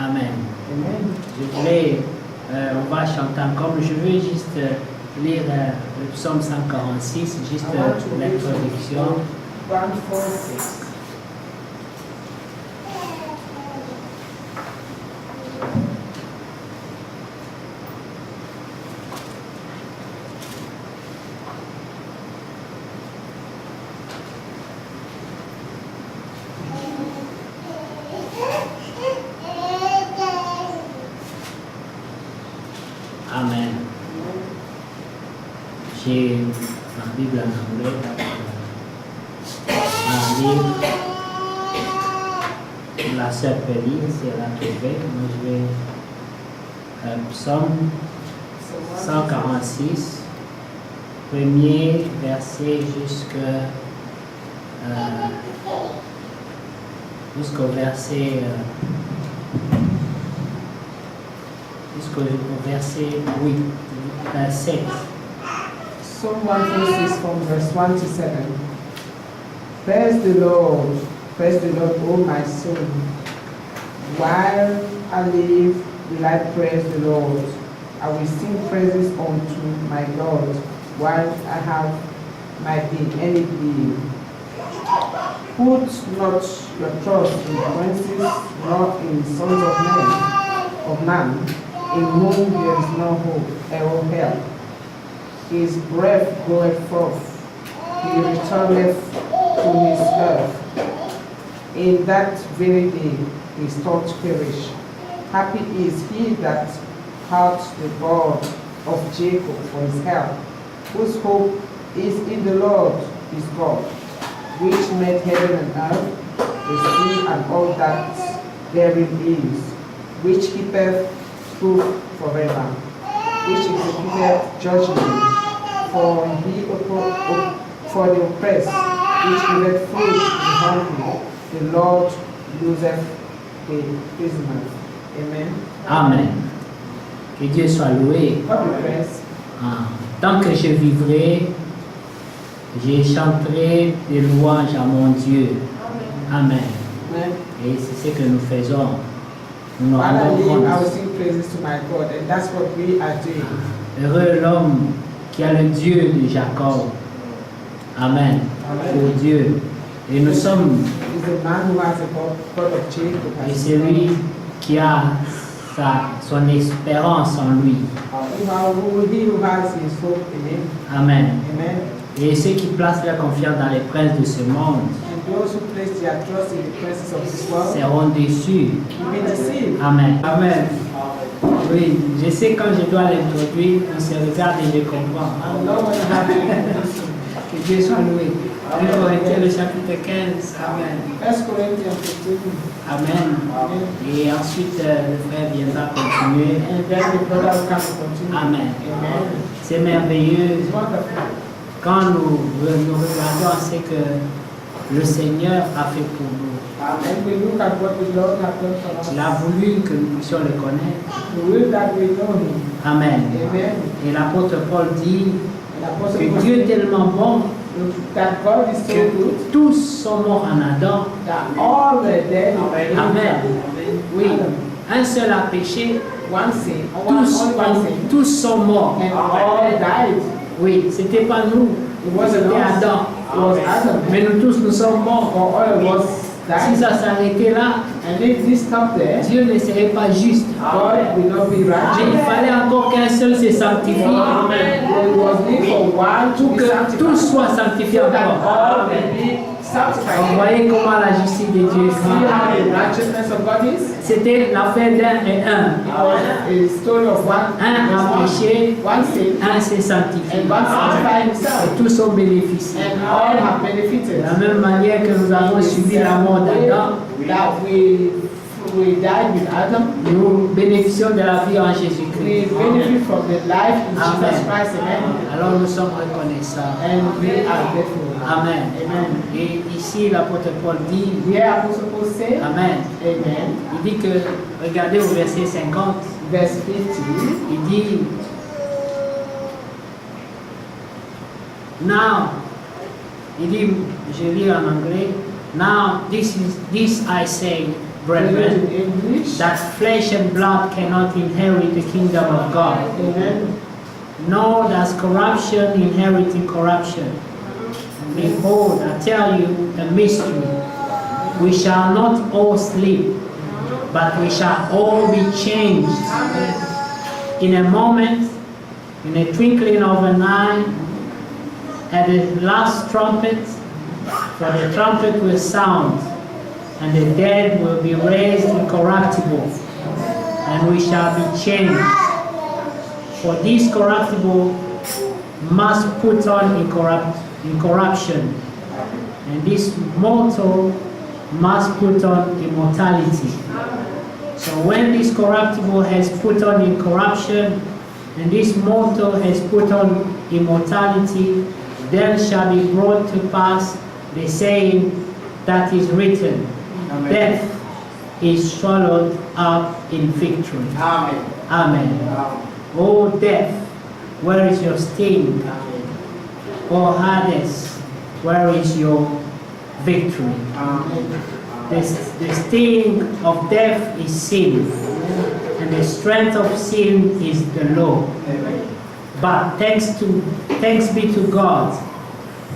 Amen. Amen. Je voulais, on va chanter encore, mais je veux juste lire le psaume 146, juste I want to read l'introduction. 146. Amen. J'ai ma Bible en anglais. La sœur peut lire si elle a trouvé. Moi je vais. Psaume 146, premier verset jusqu'au verset. Jusqu'au verset 7. Psalm 146 from verse 1 to 7. Praise the Lord, O my soul. While I live, will I praise the Lord. I will sing praises unto my God, while I have my being, any being. Put not your trust in princes, nor in sons of man, in whom there is no hope or help. His breath goeth forth, he returneth to his earth. In that very day his thoughts perish. Happy is he that hath the God of Jacob for his help, whose hope is in the Lord his God, which made heaven and earth, the sea and all that therein is, which keepeth truth forever, which executeth judgment for the oppressed, which giveth food to the hungry. The Lord loseth the prisoners. Amen. Amen. Que Dieu soit loué. God be praised. Tant que je vivrai, je chanterai des louanges à mon Dieu. Amen. Amen. Et c'est ce que nous faisons. Nous nous While I rendons live, I will compte. sing praises to my God, and that's what we are doing. Heureux l'homme qui a le Dieu de Jacob. Amen. Pour Dieu. Et nous sommes, Is the man who has a God of Jacob. et c'est lui qui a son espérance en lui. He who has his hope in him. Amen. Amen. Et ceux qui placent leur confiance dans les princes de ce monde And those who place their trust in the princes of this world seront déçus. will be deceived. Amen. Amen. Oui, je sais quand je dois l'introduire, on se regarde et je comprends. And no one has Que Dieu soit loué. 1 Corinthiens le chapitre 15. Amen. 1 Corinthians 15. Amen. Amen. Et ensuite, le frère viendra continuer. And then the brother will come to continue. Amen. Amen. C'est merveilleux It's wonderful. quand nous regardons ce que le Seigneur a fait pour nous. And we look at what the Lord has done for us. Il a voulu que nous puissions le connaître. The will that we know him. Amen. Amen. Et l'apôtre Paul dit And Apostle que Paul Dieu est said tellement bon that God is so que good tous sont morts en Adam. that all the dead in Amen. Oui, Adam, un seul a péché, one sin, only one sin, tous sont morts. and all died. Oui, c'était pas nous, It wasn't c'était us. Adam. It was Adam. Mais nous tous, nous sommes morts. For all of us Si died. ça s'arrêtait là, And if this stopped there, Dieu ne serait pas juste. God will not be Mais il righteous. fallait encore qu'un seul se sanctifie There was need for one to pour be que tous sanctified. soient sanctifiés So that encore. all may be Vous sanctified. voyez comment la justice de Dieu See how the est. righteousness of God is? C'était l'affaire d'un et un. It was a story of one Un a péché, one sin, un s'est sanctifié. and one sanctified Et himself. tous ont bénéficié. And all have De benefited. la même manière que nous avons subi la mort d'Adam, That we died with Adam, nous bénéficions de la vie en we Jésus-Christ. benefit from the life in Amen. Jesus Christ. Amen. Alors nous sommes reconnaissants. And we are grateful. Amen. Amen. Et ici, l'apôtre Paul dit, Here Apostle Paul say, Amen. Amen. Il dit que, regardez au verset 50, Verse 50. il dit, Now, il dit, je lis en anglais, Now this I say, brethren, in English. that flesh and blood cannot inherit the kingdom of God. Amen. Nor does corruption inherit incorruption. Behold, I tell you a mystery. We shall not all sleep, but we shall all be changed. In a moment, in a twinkling of an eye, at the last trumpet, for the trumpet will sound, and the dead will be raised incorruptible, and we shall be changed. For this corruptible must put on incorruption, and this mortal must put on immortality. So when this corruptible has put on incorruption, and this mortal has put on immortality, then shall be brought to pass the saying that is written, Amen. Death is swallowed up in victory. Amen. Amen. Amen. O death, where is your sting? O Hades, where is your victory? The sting of death is sin, and the strength of sin is the law. But thanks be to God,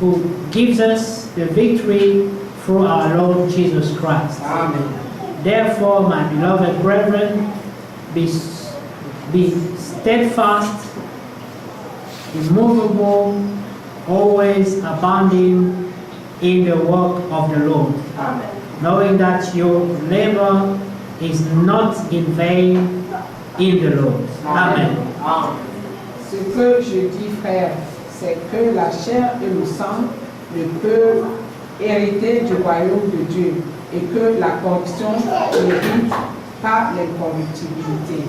who gives us the victory through our Lord Jesus Christ. Amen. Therefore, my beloved brethren, be steadfast, immovable, always abounding in the work of the Lord, knowing that your labor is not in vain in the Lord. Amen. Ce que je dis, frère, c'est que la chair et le sang ne peuvent hériter du royaume de Dieu et que la corruption hérite pas l'incorruptibilité.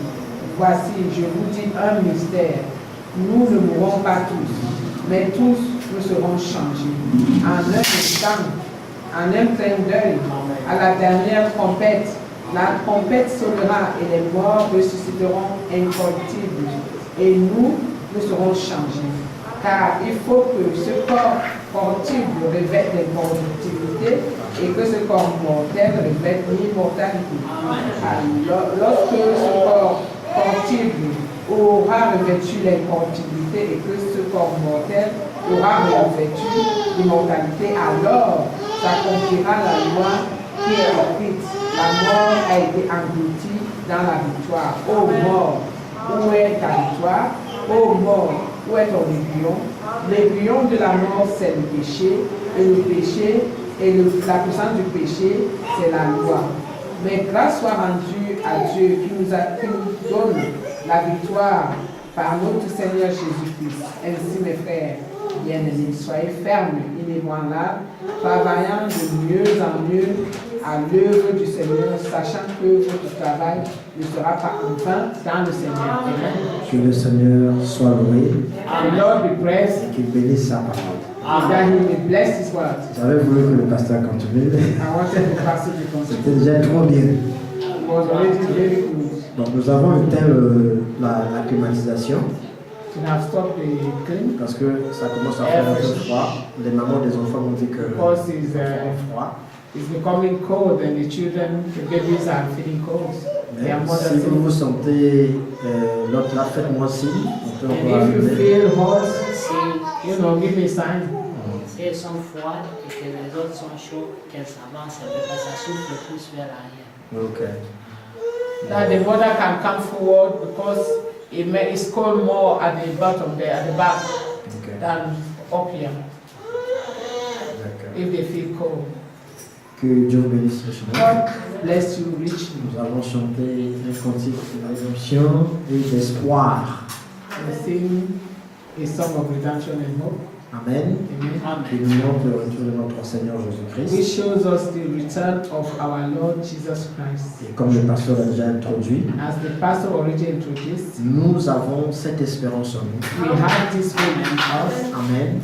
Voici, je vous dis un mystère. Nous ne mourrons pas tous, mais tous nous serons changés. En un instant, en un clin d'œil, à la dernière trompette, la trompette sonnera et les morts ressusciteront incorruptibles. Et nous serons changés. Car il faut que ce corps corruptible revête l'incorruptibilité et que ce corps mortel revête l'immortalité. Alors, lorsque ce corps corruptible aura revêtu l'incorruptibilité et que ce corps mortel aura revêtu l'immortalité, alors s'accomplira la loi qui est écrite. La mort a été engloutie dans la victoire. Ô mort, où est ta victoire? Ô mort, où est ton aiguillon? L'aiguillon de la mort, c'est le péché, et le péché, la puissance du péché, c'est la loi. Mais grâce soit rendue à Dieu qui nous donne la victoire par notre Seigneur Jésus-Christ. Ainsi, mes frères bien-aimés, soyez fermes, inébranlables, travaillant de mieux en mieux à l'œuvre du Seigneur, sachant que votre travail ne sera pas en vain dans le Seigneur. Amen. Que le Seigneur soit loué The Lord be praised, et qu'il bénisse sa parole. and that He may bless His word. J'avais voulu que le pasteur continue. I wanted the pastor to continue. C'était déjà trop bien. It was already very good. Donc nous avons éteint la climatisation To have stopped the clean parce que ça commence à faire un peu froid. Les mamans des enfants m'ont dit que because froid. it's becoming cold and the children, the babies are feeling cold. Mais Their mothers si vous vous feeling. sentez l'autre là, faites-moi signe. On peut And encore if you allumer. feel hot, Si, you know, give me a sign. si elles sont froides et que les autres sont chauds, qu'elles s'avancent un peu, parce que ça souffle plus vers l'arrière. Ok. That the mother can come forward because it's cold more at the bottom there, at the back, Ok. than up here, D'accord. if they feel cold. Que Dieu vous bénisse richement. God bless you richly. Nous avons chanté un cantique de rédemption et d'espoir. We sing a song of redemption and hope. Amen. Amen. Qui nous montre le retour de notre Seigneur Which Jésus-Christ. shows us the return of our Lord Jesus Christ. Et comme le pasteur l'a déjà introduit, As the pastor already introduced, nous avons cette espérance en nous. we have this faith in us, Amen.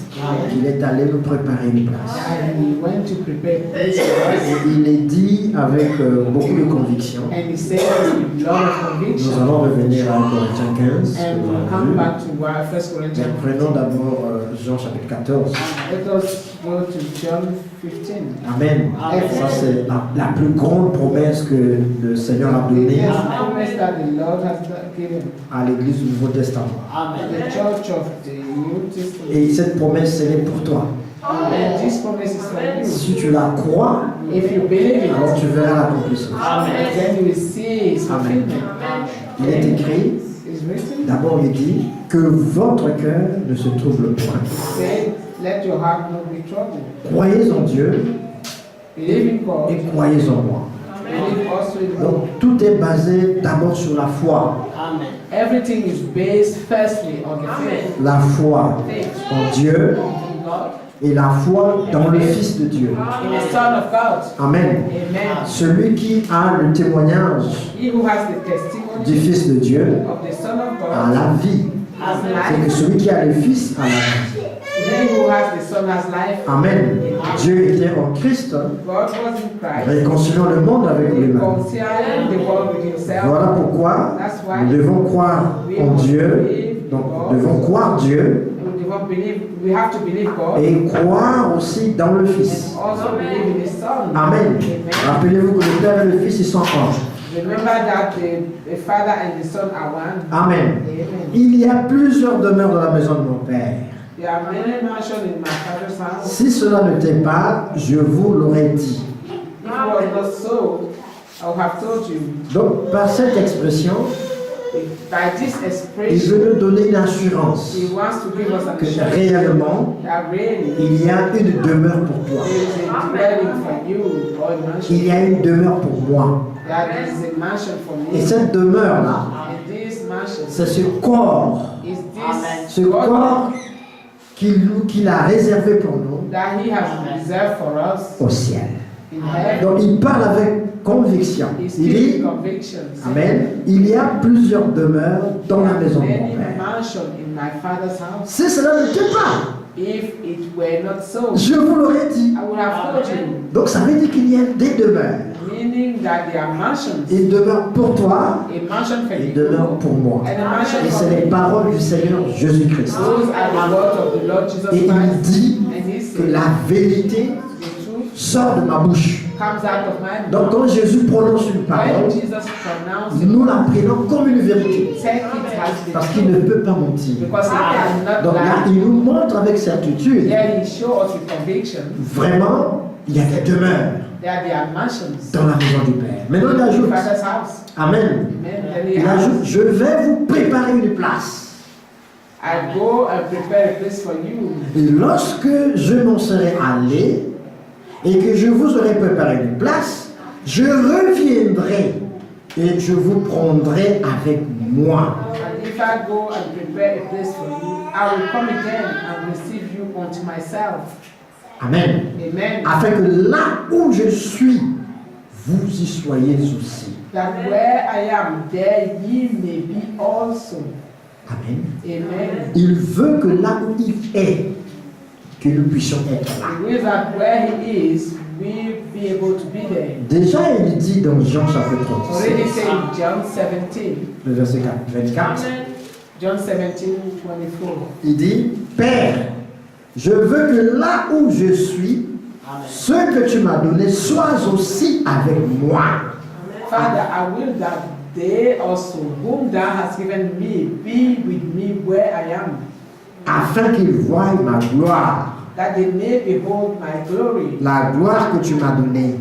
Qu'il est allé nous préparer une place. and we went to prepare place for us. Et il est dit avec beaucoup de conviction. And he said with a lot of Nous conviction. allons revenir à Corinthiens 15. And que we'll nous come avons vu. back to 1 Mais Corinthians prenons 15. d'abord Jean chapitre chapitre 14. Let us go to John 15. Amen. Ça, c'est la plus grande promesse que le Seigneur a The donnée promise that the Lord has given à l'Église du Nouveau Testament. the church of the New Testament. Et cette promesse, elle est pour toi. And this promise is for you. Si tu la crois, If you believe alors it, tu verras l'accomplissement. then you will see its Amen. fulfillment. Il est écrit, It's written, d'abord il dit, que votre cœur ne se trouble point. say, let your heart not be troubled. Croyez en Dieu Believe in God. et croyez en moi. Believe also in God. Donc tout est basé d'abord sur la foi. Everything is based firstly on the faith. La foi en Dieu In God, et la foi dans le Fils de Dieu. in the Son of God. Amen. Amen. Celui qui a le témoignage He who has the du testimony Fils de Dieu of the Son of a God la vie. has C'est que life. celui qui a le Fils a la vie. He who has the Son has life. Amen. Dieu était en Christ, God was in Christ, réconciliant le monde avec lui-même. reconciling the world with himself. Voilà pourquoi That's why nous devons croire en Dieu. Donc nous devons croire Dieu we have to believe God et croire aussi dans le Fils. and also believe in the Son. Amen. Rappelez-vous que le Père et le Fils, ils sont un. Remember that the Father and the Son are one. Amen. Amen. Il y a plusieurs demeures dans la maison de mon Père. There are many mansions in my Father's house. Si cela n'était pas, je vous l'aurais dit. If it was not so, I would have told you. Donc par cette expression, By this il expression, veut nous donner une assurance He wants to give us an que assurance réellement, that really il y a une demeure pour toi. there is a dwelling for you or a mansion. Il y a une demeure pour moi. That is a mansion for Et me. cette demeure-là, And this mansion c'est ce corps, is this ce corps qu'il a réservé pour nous that He has reserved for us au ciel. in heaven. Donc il parle avec conviction. He Il speaks dit, conviction. Amen, il y a plusieurs demeures dans la maison de mon Many Père. mansions in my Father's house. Si cela n'était pas, If it were not so, je vous l'aurais dit. I would have told you. Donc ça veut dire qu'il y a des demeures. Meaning that there are mansions. Une demeure pour toi, A mansion for une you demeure pour moi. and a mansion Et for c'est les me. paroles du Seigneur Jésus-Christ. Those are the words of the Lord Jesus Et il Christ. dit And He que said, la vérité the truth sort de ma bouche. comes out of my Donc mouth. quand Jésus prononce une When parole, Jesus pronounced it, nous la prenons comme une vérité. take it as the Parce qu'il ne peut pas mentir. because He cannot Donc là, lie. il nous montre avec certitude, Here He shows us with conviction vraiment, il y a des demeures that there are mansions dans la maison du Père. Maintenant, il in the ajoute, Father's house. Amen, Amen. Then He il adds, ajoute, je vais vous préparer une place. I go and prepare a place for you. Et lorsque je m'en serai allé et que je vous aurai préparé une place, je reviendrai et je vous prendrai avec moi. And if I go and prepare a place for you, I will come again and receive you unto myself. Amen. Amen. Afin que là où je suis, vous y soyez aussi. That where I am, there ye may be also. Amen. Amen. Il veut que là où il est, que nous puissions être là. It means that where He is, we'll be able to be there. Déjà, il dit dans Jean chapitre Already 17, said in John 17, le verset 24, John 17:24. il dit, Père, je veux que là où je suis, ce que tu m'as donné soit aussi avec moi. Father, I will that they also, whom thou hast given me, be with me where I am, Afin qu'ils voient ma gloire, that they may behold my glory, la gloire que tu m'as donnée,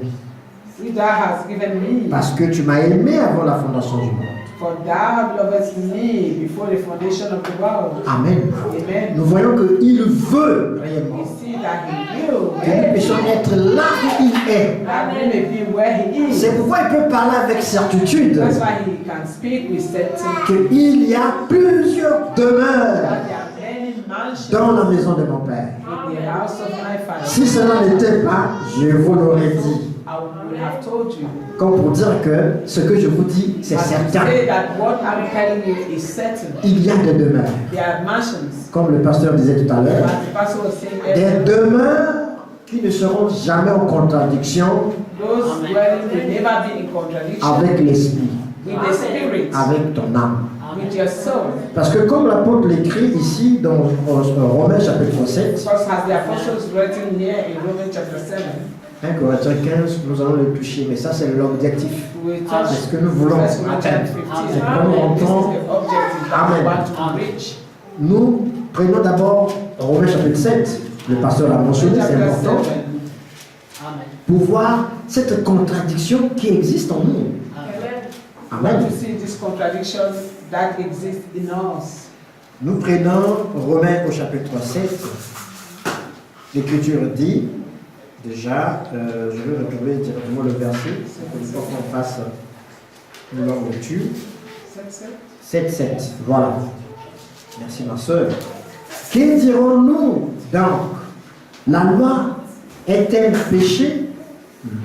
which thou hast given me. parce que tu m'as aimé avant la fondation du monde. For thou lovest me before the foundation of the world. Amen. Amen. Nous voyons qu'il veut réellement We see that He will, que nous puissions être là où il est. that we may be where He is. C'est pourquoi il peut parler avec certitude That's why He can speak with certainty. qu'il y a plusieurs demeures That there are many mansions dans la maison de mon Père. in the house of my Father. Si cela n'était pas, je vous l'aurais dit. I would have told you. Comme pour dire que ce que je vous dis, c'est But to certain. say that what I'm telling you is certain. Il y a des demeures. There are mansions. Comme le pasteur disait tout à l'heure, As the pastor was saying earlier, des demeures qui ne seront jamais en contradiction those dwelling will never be in contradiction avec l'esprit, with the spirit, avec ton âme. with with your soul. Parce que comme l'apôtre l'écrit ici dans Romains chapitre 7, Because as the apostles written here in Romans chapter 7, 1 Corinthiens 15, nous allons le toucher, mais ça c'est l'objectif. we Amen. touch C'est ce que nous voulons. 1 Corinthians 15. Amen. This is the objective that we Amen. want to reach. Nous prenons d'abord Romains chapitre 7, le pasteur l'a mentionné, c'est Chapter important, 7. Amen. pour voir cette contradiction qui existe en nous. I want Amen. to see this contradiction that exists in us. Nous prenons Romains au chapitre 7. L'Écriture dit, déjà, je vais retrouver directement le verset, c'est pour qu'on fasse une longue lecture. 7, voilà. Merci ma soeur. Que dirons-nous donc? La loi est-elle péché?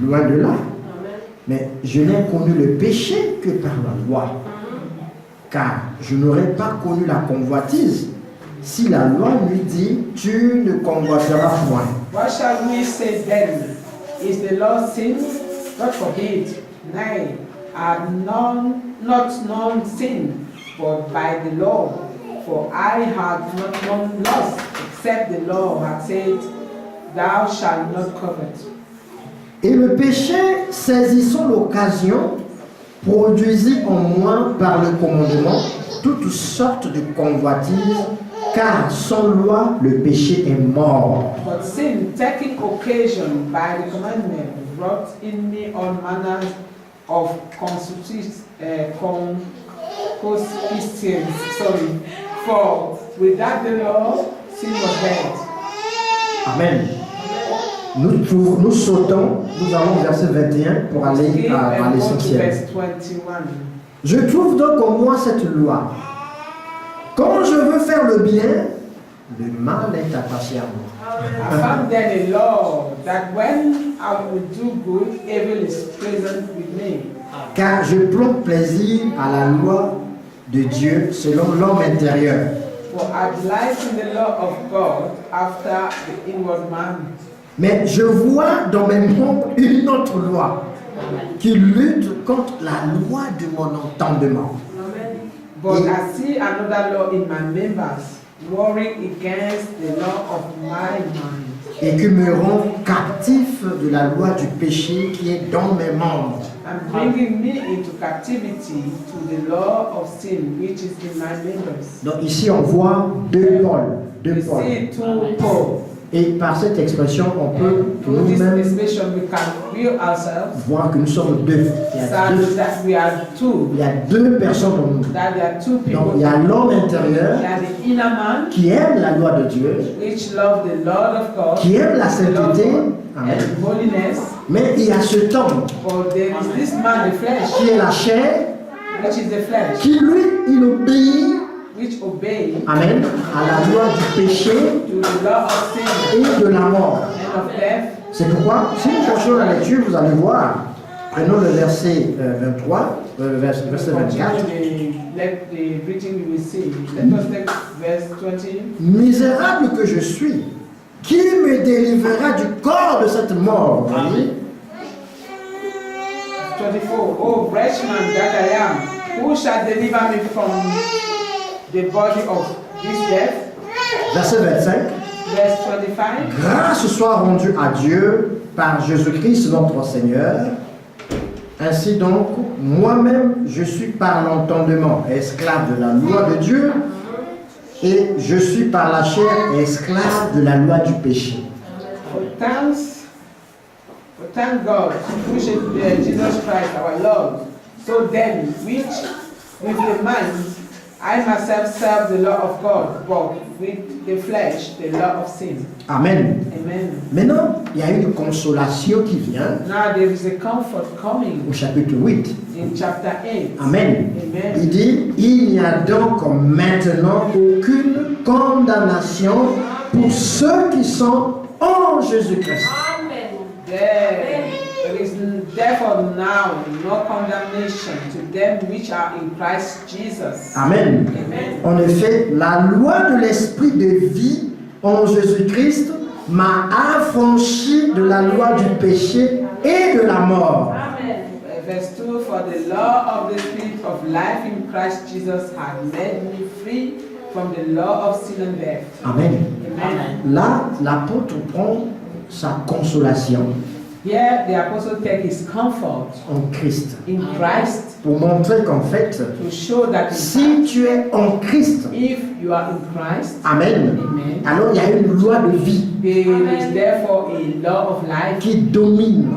Loin de là. Mais je n'ai connu le péché que par la loi. Car je n'aurais pas connu la convoitise si la loi lui dit tu ne convoiteras point. What shall we say then? Is the law sin? God forbid. Nay, I not known sin, but by the law. For I had not known lust, except the law had said, Thou shalt not covet. Et le péché, saisissant l'occasion, produisit en moi par le commandement toutes sortes de convoitises, car sans loi le péché est mort. But sin, taking occasion by the commandment, brought in me all manners of concupiscence. For without the law, sin was dead. Amen. Nous sautons, nous allons au verset 21 pour aller Skip à and go to l'essentiel. verse 21. Je trouve donc en moi cette loi. Quand je veux faire le bien, le mal est attaché à moi. I found then a law that when I would do good, evil is present with me. Car je prends plaisir à la loi de Dieu selon l'homme intérieur. For I delight in the law of God after the inward man. Mais je vois dans mes membres une autre loi qui lutte contre la loi de mon entendement. But I see another law in my members, warring against the law of my mind. Et qui me rend captif de la loi du péché qui est dans mes membres. And bringing me into captivity to the law of sin which is in my members. Donc ici on voit deux pôles. We see two poles. Et par cette expression, on peut Through this nous-mêmes expression we can view ourselves voir que nous sommes deux. so that we are two. Il y a deux personnes en nous. That there are two people. Donc il y a l'homme intérieur There are the inner man qui aime la loi de Dieu, which love the Lord of God, qui aime la the Lord of sainteté, God, amen. and holiness. Mais il y a cet homme But there is this man, the flesh, qui est la chair, which is the flesh, qui lui, il obéit, which obey amen, à la loi du péché to the law of sin et de la mort. and of death. C'est pourquoi, si nous cherchons la lecture, vous allez voir, prenons le verset 23, verset 24. Continue the reading we will see. Let us take verse 20. Misérable que je suis, qui me délivrera du corps de cette mort? Vous voyez? 24. Oh, wretched man that I am, who shall deliver me from the body of this death? Verset 25. Verse 25. Grâce soit rendue à Dieu par Jésus-Christ notre Seigneur. Ainsi donc, moi-même, je suis par l'entendement esclave de la loi de Dieu et je suis par la chair esclave de la loi du péché. Thank God, which is Jesus Christ our Lord. So then, which with the mind, I myself serve the law of God, but with the flesh, the law of sin. Amen. Amen. Maintenant, il y a une consolation qui vient Now there is a comfort coming au chapitre 8. in chapter 8. Amen. Amen. Il dit, il n'y a donc maintenant aucune condamnation pour ceux qui sont en Jésus-Christ. There is therefore now no condemnation to them which are in Christ Jesus. Amen. Amen. En effet, la loi de l'esprit de vie en Jésus-Christ m'a affranchi de la loi du péché et de la mort. Verse 2, for the law of the Spirit of life in Christ Jesus has made me free from the law of sin and death. Amen. Amen. Là, l'apôtre prend sa consolation Here the apostle takes his comfort en Christ in Christ pour montrer qu'en fait, to show that in si tu es en Christ, if you are in Christ, Amen, Amen, alors il y a une loi de vie there is therefore a law of life qui domine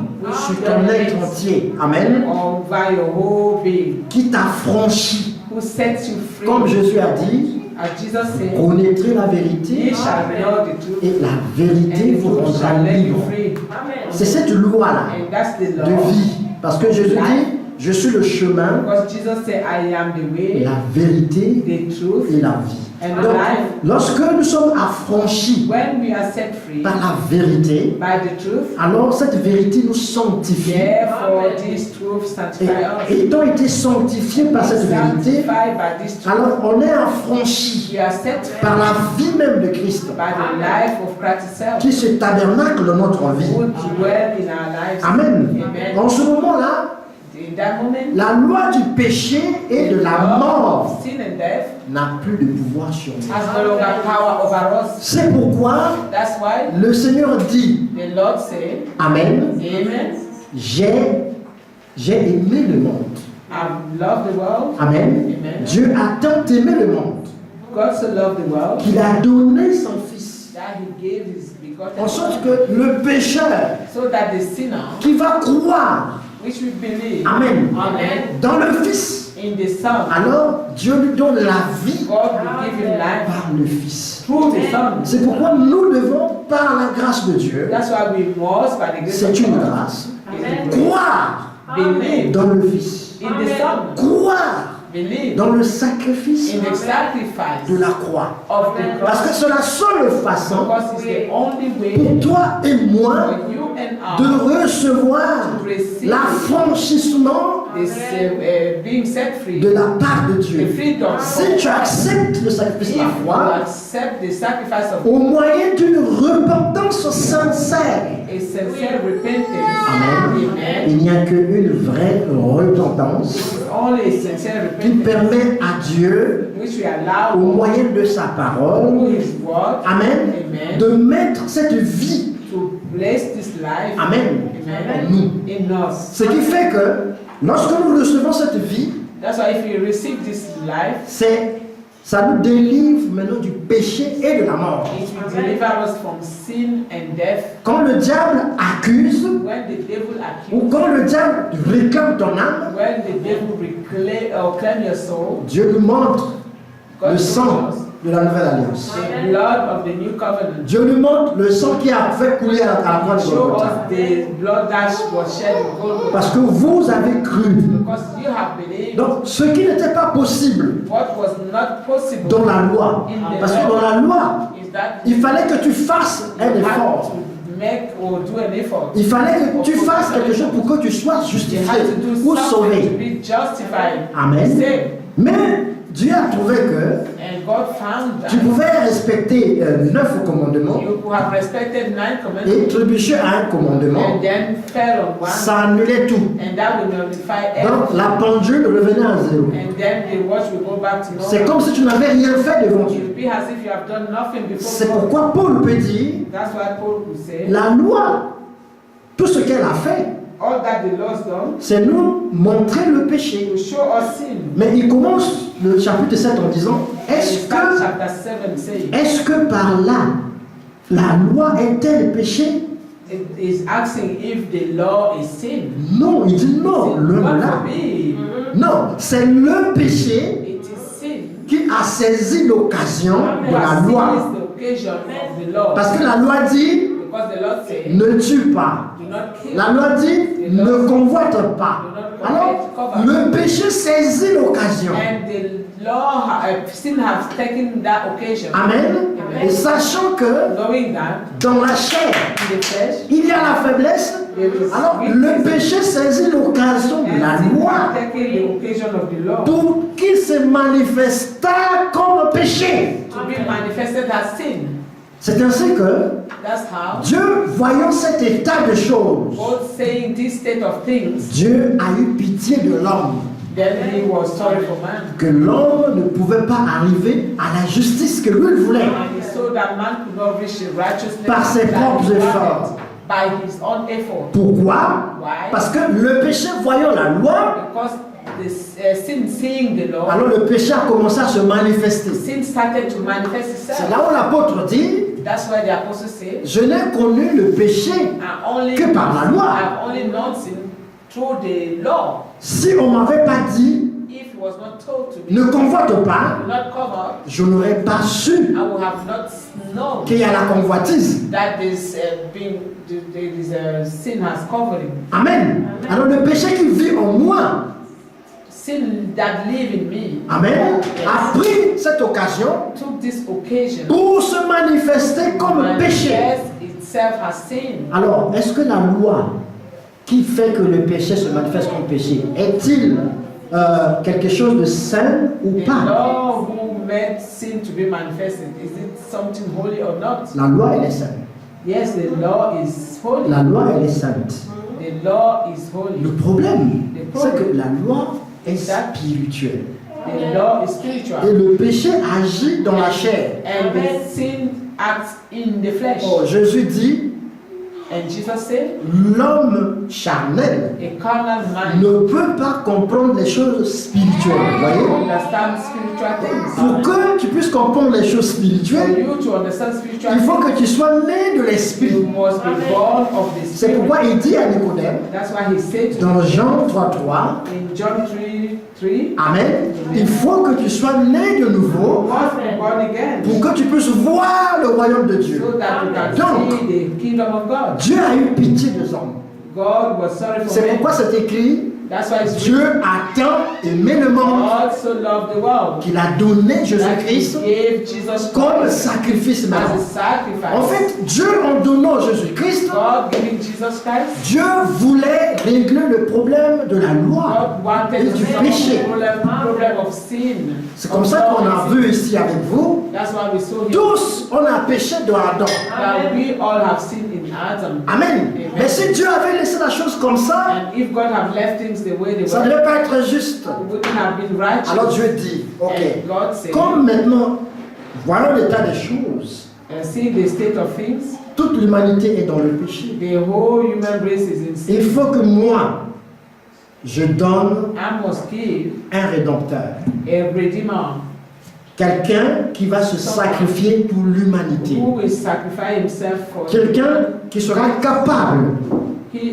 sur ton être entier. Amen. over your whole being, Qui t'affranchit. who sets you free. Comme Jésus a dit, As Jesus said, vous connaîtrez la ye vérité shall know the truth, et la and vérité the vous truth rendra shall let you libre. free. C'est cette loi-là And that's the de law. vie. Parce que Jésus dit, je suis le chemin, Because Jesus said, I am the way, la vérité the truth, et la vie. and Donc, life. lorsque nous sommes affranchis When we are set free par la vérité, by the truth, alors cette vérité nous sanctifie. therefore this truth sanctifies us. Et étant été sanctifiés par cette vérité, Sanctified by this truth, alors on est affranchis we are set par la vie même de Christ, by the life of Christ itself, qui se tabernacle dans notre vie. who dwell in our lives. Amen. Amen. En ce moment-là, In that moment, la loi du péché et de la law mort of sin and death n'a plus de pouvoir sur nous. has no longer power over us. C'est pourquoi That's why le Seigneur dit, the Lord said, Amen, Amen, j'ai aimé le monde. I've loved the world. Amen. Amen. Dieu a tant aimé le monde God so loved the world qu'il a donné son Fils. that he gave his begotten En sorte Son, que le pécheur so that the sinner, qui va croire, which we believe, Amen, Amen, dans le Fils, in the Son, alors Dieu lui donne la vie God will give him life par le Fils. through the Son. C'est pourquoi nous devons, par la grâce de Dieu, That's why we must, by the grace c'est of une God, grâce, is croire believe dans le Fils, in the Son, croire believe dans le sacrifice in the sacrifice de la croix. of the Parce que cross, c'est la seule façon because it's the only pour way toi et moi for you and de I recevoir to receive l'affranchissement this being set free, de la part de the Dieu. freedom. Si tu acceptes le sacrifice If de la you croix, accept the sacrifice of au moyen d'une repentance sincère, a sincere repentance, Amen, Amen, il n'y a qu'une vraie repentance it's only a sincere qui repentance permet à Dieu, which we au allow moyen de sa parole, through His word, Amen, Amen, de mettre cette vie, to place this life, Amen, Amen, en nous. in us. Ce qui fait que lorsque nous recevons cette vie, That's why if we receive this life, ça nous délivre maintenant du péché et de la mort. it will deliver us from sin and death. Quand le diable accuse, When the devil ou accuses, quand le diable réclame ton âme, when the devil claim your soul, Dieu nous montre God le shows sang us de la nouvelle alliance. the blood of the new covenant. Dieu nous montre le sang qui a fait couler à la croix de Show Golgotha. us the blood that was shed in Golgotha. Parce que vous avez cru. Because you have believed Donc, ce qui n'était pas possible what was not possible dans la loi, parce que dans la loi, is that il fallait que tu fasses un you effort. had to make or do an effort. Il fallait que tu fasses quelque chose pour que tu sois You justifié had to do ou something to sauvé. be justified. Amen. Saved. Mais Dieu a trouvé que And God found tu that pouvais respecter 9 commandements you could have respected 9 et commandments trébucher à un commandement. and then fell on one, Ça annulait tout. and that will nullify Donc everything. la pendule revenait à zéro. And then the watch will go back to C'est normal. comme si tu n'avais rien fait devant It Dieu. will be as if you have done nothing C'est before God. pourquoi Paul peut dire, That's why Paul would say, la loi, tout ce qu'elle a fait, all that the Lord's done c'est nous montrer le péché. to show us sin. Mais il commence le chapitre 7 en disant, And est-ce start que, chapter 7 saying, est-ce que par là, la loi est-elle péché? it is asking if the law is sin. Non, il dit non, le God là. forbid. Non, c'est le péché It is sin. qui a saisi l'occasion de la Sin loi. is the occasion of the law. Parce que la loi dit, Because the Lord said, ne tue pas. do not kill. La loi dit, ne convoite pas. Alors, le péché saisit l'occasion. And the law, sin has taken that occasion. Amen. Et sachant que Knowing that dans la chair, in the flesh, il y a la faiblesse, alors le péché saisit l'occasion de la and sin loi has taken the occasion of the law pour qu'il se manifesta comme péché. to be manifested as sin. C'est ainsi que That's how Dieu, voyant cet état de choses, God saying this state of things, Dieu a eu pitié de l'homme. Then he was sorry for man. Que l'homme ne pouvait pas arriver à la justice que lui voulait. And he saw that man could not reach the righteousness Par ses that propres he efforts. wanted by his own effort. Pourquoi? Why? Parce que le péché voyant la loi, Because the sin seeing the law, alors le péché a commencé à se manifester. sin started to manifest C'est itself. là où l'apôtre dit, That's why the apostle said, je n'ai connu le péché que par la loi. I've only known sin through the law. Si on m'avait pas dit, If it was not told to me, ne convoite pas, do not cover, je n'aurais pas su I would have not known qu'il y a la convoitise. that this sin has covered him. Amen. Alors le péché qui vit en moi, Sin that live in me, Amen, a pris cette occasion took this occasion pour se manifester comme péché. manifest itself as sin. Alors, est-ce que la loi qui fait que le péché se manifeste comme péché, est-il quelque chose de saint ou The pas? law who made sin to be manifested, is it something holy or not? La loi, elle est sainte. Yes, the law is holy. La loi, elle est sainte. The law is holy. Le problème, c'est que la loi est spirituelle. The law is Et spiritual. le péché agit dans la chair. And the sin acts in the flesh. Oh, Jésus dit, And Jesus said, l'homme charnel a carnal mind ne peut pas comprendre les choses spirituelles. Vous voyez? understand spiritual things. Pour que tu puisses comprendre les choses For spirituelles, you to understand spiritual il faut things, que tu sois né de you l'esprit. must be born of the C'est Spirit. pourquoi il dit à Nicodème, That's why he said to dans me Jean 3:3, in John 3:3, Amen, il faut que tu sois né de you nouveau must be born again pour que tu puisses voir le royaume de Dieu. so that you can Donc, see the kingdom of God. Dieu a eu pitié des hommes. God was sorry for C'est men. pourquoi c'est écrit, That's why it's Dieu written, a tant aimé le monde God so loved the world qu'il a donné that he Jésus-Christ gave Jesus comme Christ sacrifice as a maintenant. sacrifice. En fait, Dieu en donnant Jésus-Christ, God giving Jesus Christ, Dieu voulait régler le problème de la loi. God wanted Et to du solve péché. the problem of sin. C'est comme ça qu'on a vu ici avec vous. That's why we saw here Tous, on a péché de Adam. that we all have sinned in Adam. Amen. Mais si Dieu avait laissé la chose comme ça, And if God had left things the way they ça ne were, devait pas être juste. it wouldn't have been righteous. Alors Dieu dit, ok, And God said, comme maintenant, voyons l'état des choses, see the state of things, toute l'humanité est dans le péché. the whole human race is in sin. Il faut que moi, je donne I must give un rédempteur. a redeemer Quelqu'un qui va se sacrifier pour l'humanité. who will sacrifice himself for Quelqu'un qui sera capable